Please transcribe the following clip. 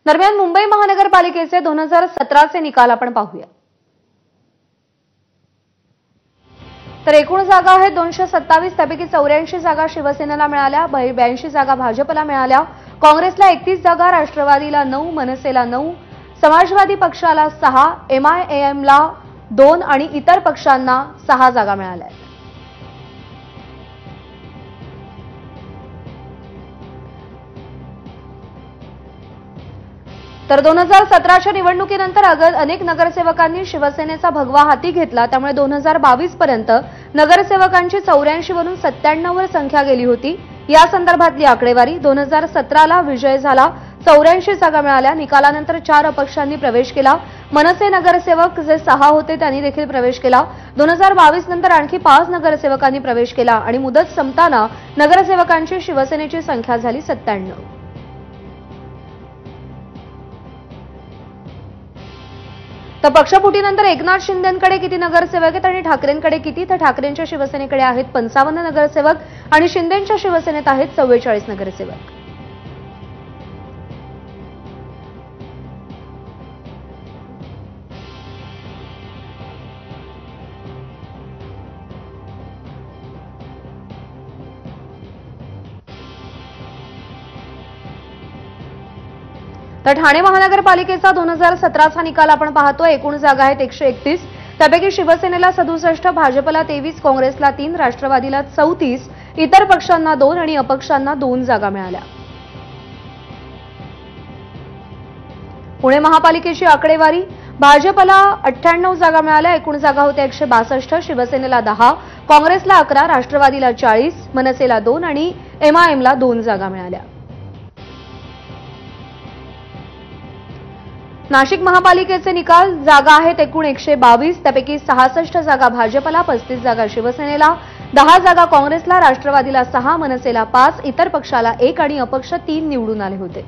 दरम्यान मुंबई महानगरपालिकेचे 2017चे निकाल आपण पाहूया। तर एकूण जागा आहेत 227, त्यापैकी 84 जागा शिवसेनेला मिळाल्या, 82 जागा भाजपला मिळाल्या, काँग्रेसला 31 जागा, राष्ट्रवादीला 9, मनसेला 9, समाजवादी पक्षाला 6, MIAMला 2 आणि इतर पक्षांना 6 जागा मिळाल्या। तर 2017च्या निवडणुकीनंतर अनेक नगरसेवकांनी शिवसेनेचा भगवा हाती घेतला, त्यामुळे 2022 पर्यंत नगरसेवकांची 84 वरून 97 वर संख्या गेली होती। या संदर्भातली आकडेवारी 2017ला विजय झाला, 84 जागा मिळाल्या। निकालानंतर 4 अपक्षांनी प्रवेश केला। मनसे नगरसेवक जे 6 होते त्यांनी देखील प्रवेश केला। 2022 नंतर आणखी 5 नगरसेवकांनी प्रवेश केला आणि मुदत संपताना नगरसेवकांची शिवसेनेची संख्या झाली 97। तर पक्षफुटीनंतर एकनाथ शिंदेंकडे किती नगरसेवक आहेत आणि ठाकरेंकडे किती? तर ठाकरेंच्या शिवसेनेकडे आहेत 55 नगरसेवक आणि शिंदेंच्या शिवसेनेत आहेत 44 नगरसेवक। तर ठाणे महानगरपालिकेचा 2017चा निकाल आपण पाहतो। एकूण जागा आहेत 131, त्यापैकी शिवसेनेला 67, भाजपला 23, काँग्रेसला 3, राष्ट्रवादीला 34, इतर पक्षांना 2 आणि अपक्षांना 2 जागा मिळाल्या। पुणे महापालिकेची आकडेवारी, भाजपला 98 जागा मिळाल्या, एकूण जागा होत्या 162, शिवसेनेला 10, काँग्रेसला 11, राष्ट्रवादीला 40, मनसेला 2 आणि MIAMला 2 जागा मिळाल्या। नाशिक महापालिकेचे निकाल, जागा आहेत एकूण 122, त्यापैकी 66 जागा भाजपला, 35 जागा शिवसेनेला, 10 जागा काँग्रेसला, राष्ट्रवादीला 6, मनसेला 5, इतर पक्षाला 1 आणि अपक्ष 3 निवडून आले होते।